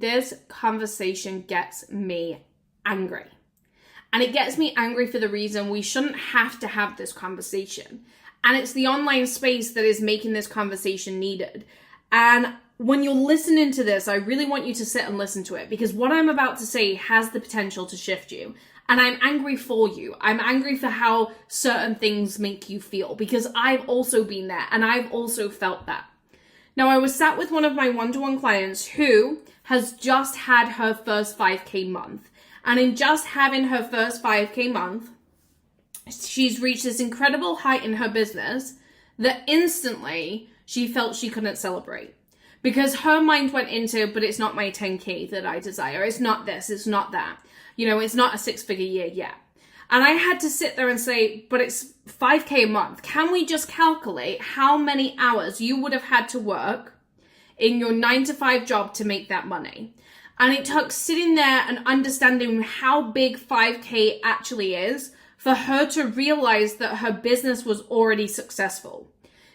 this conversation gets me angry. And it gets me angry for the reason we shouldn't have to have this conversation. And it's the online space that is making this conversation needed. And when you're listening to this, I really want you to sit and listen to it, because what I'm about to say has the potential to shift you. And I'm angry for you. I'm angry for how certain things make you feel, because I've also been there and I've also felt that. Now, I was sat with one of my one-to-one clients who has just had her first 5K month. And in just having her first 5K month, she's reached this incredible height in her business that instantly she felt she couldn't celebrate. Because her mind went into, but it's not my 10K that I desire. It's not this, it's not that. It's not a 6-figure year yet. And I had to sit there and say, but it's 5K a month. Can we just calculate how many hours you would have had to work in your 9-to-5 job to make that money? And it took sitting there and understanding how big 5K actually is for her to realize that her business was already successful.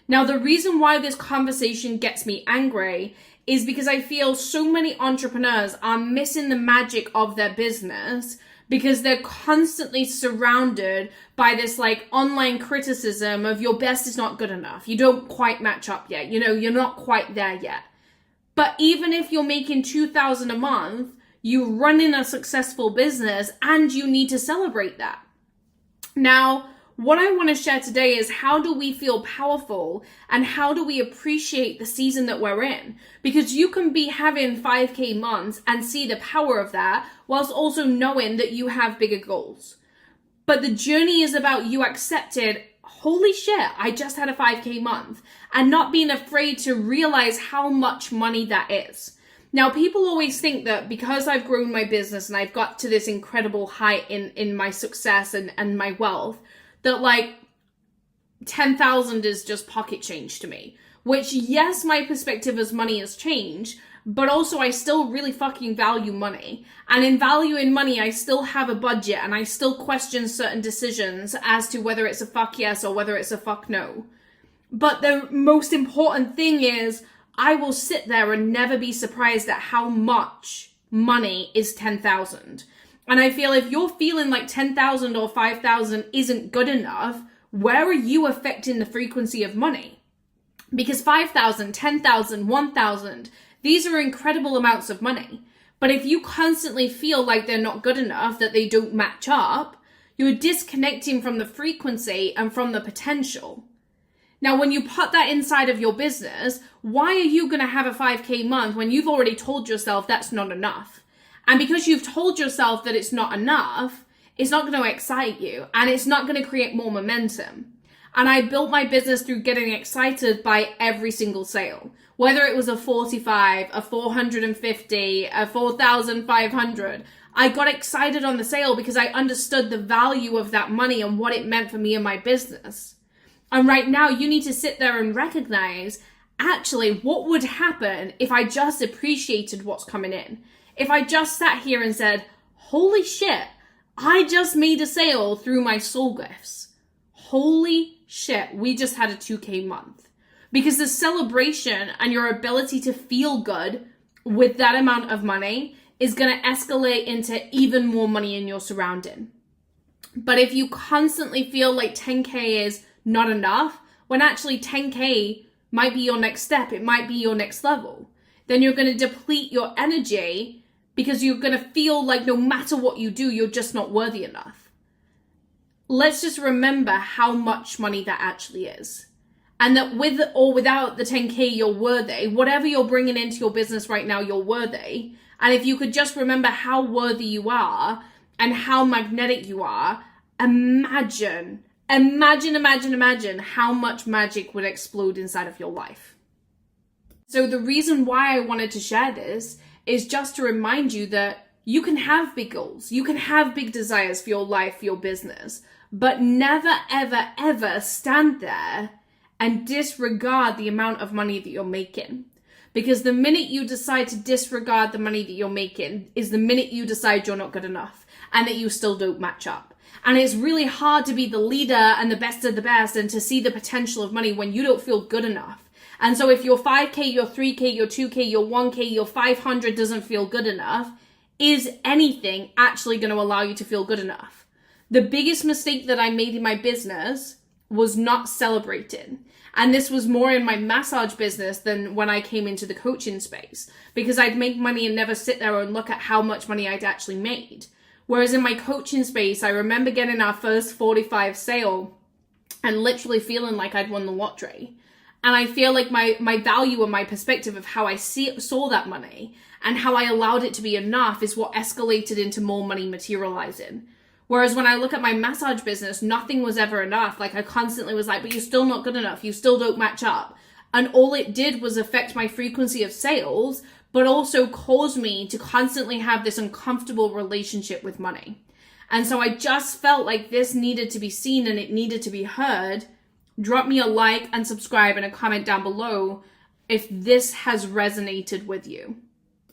Now, the reason why this conversation gets me angry is because I feel so many entrepreneurs are missing the magic of their business because they're constantly surrounded by this online criticism of your best is not good enough. You don't quite match up yet. You're not quite there yet. But even if you're making $2,000 a month, you're running a successful business and you need to celebrate that. Now, what I want to share today is how do we feel powerful and how do we appreciate the season that we're in? Because you can be having 5K months and see the power of that whilst also knowing that you have bigger goals. But the journey is about you accepted, holy shit, I just had a 5K month, and not being afraid to realize how much money that is. Now, people always think that because I've grown my business and I've got to this incredible height in my success and my wealth, that 10,000 is just pocket change to me. Which, yes, my perspective as money has changed, but also I still really fucking value money. And in valuing money, I still have a budget and I still question certain decisions as to whether it's a fuck yes or whether it's a fuck no. But the most important thing is I will sit there and never be surprised at how much money is 10,000. And I feel if you're feeling like 10,000 or 5,000 isn't good enough, where are you affecting the frequency of money? Because 5,000, 10,000, 1,000, these are incredible amounts of money. But if you constantly feel like they're not good enough, that they don't match up, you're disconnecting from the frequency and from the potential. Now, when you put that inside of your business, why are you going to have a 5K month when you've already told yourself that's not enough? And because you've told yourself that it's not enough, it's not going to excite you and it's not going to create more momentum. And I built my business through getting excited by every single sale. Whether it was a 45, a 450, a 4,500, I got excited on the sale because I understood the value of that money and what it meant for me and my business. And right now you need to sit there and recognize, actually, what would happen if I just appreciated what's coming in? If I just sat here and said, holy shit, I just made a sale through my soul gifts. Holy shit, we just had a 2K month. Because the celebration and your ability to feel good with that amount of money is going to escalate into even more money in your surrounding. But if you constantly feel like 10K is not enough, when actually 10K might be your next step, it might be your next level, then you're going to deplete your energy because you're going to feel like no matter what you do, you're just not worthy enough. Let's just remember how much money that actually is. And that with or without the 10K, you're worthy. Whatever you're bringing into your business right now, you're worthy. And if you could just remember how worthy you are and how magnetic you are, imagine how much magic would explode inside of your life. So the reason why I wanted to share this is just to remind you that you can have big goals. You can have big desires for your life, for your business, but never, ever, ever stand there and disregard the amount of money that you're making. Because the minute you decide to disregard the money that you're making is the minute you decide you're not good enough and that you still don't match up. And it's really hard to be the leader and the best of the best and to see the potential of money when you don't feel good enough. And so if your 5K, your 3K, your 2K, your 1K, your 500 doesn't feel good enough, is anything actually going to allow you to feel good enough? The biggest mistake that I made in my business was not celebrating. And this was more in my massage business than when I came into the coaching space, because I'd make money and never sit there and look at how much money I'd actually made. Whereas in my coaching space, I remember getting our first 45 sale and literally feeling like I'd won the lottery. And I feel like my value and my perspective of how I saw that money and how I allowed it to be enough is what escalated into more money materializing. Whereas when I look at my massage business, nothing was ever enough. Like I constantly was like, but you're still not good enough. You still don't match up. And all it did was affect my frequency of sales, but also caused me to constantly have this uncomfortable relationship with money. And so I just felt like this needed to be seen and it needed to be heard. Drop me a like and subscribe and a comment down below if this has resonated with you.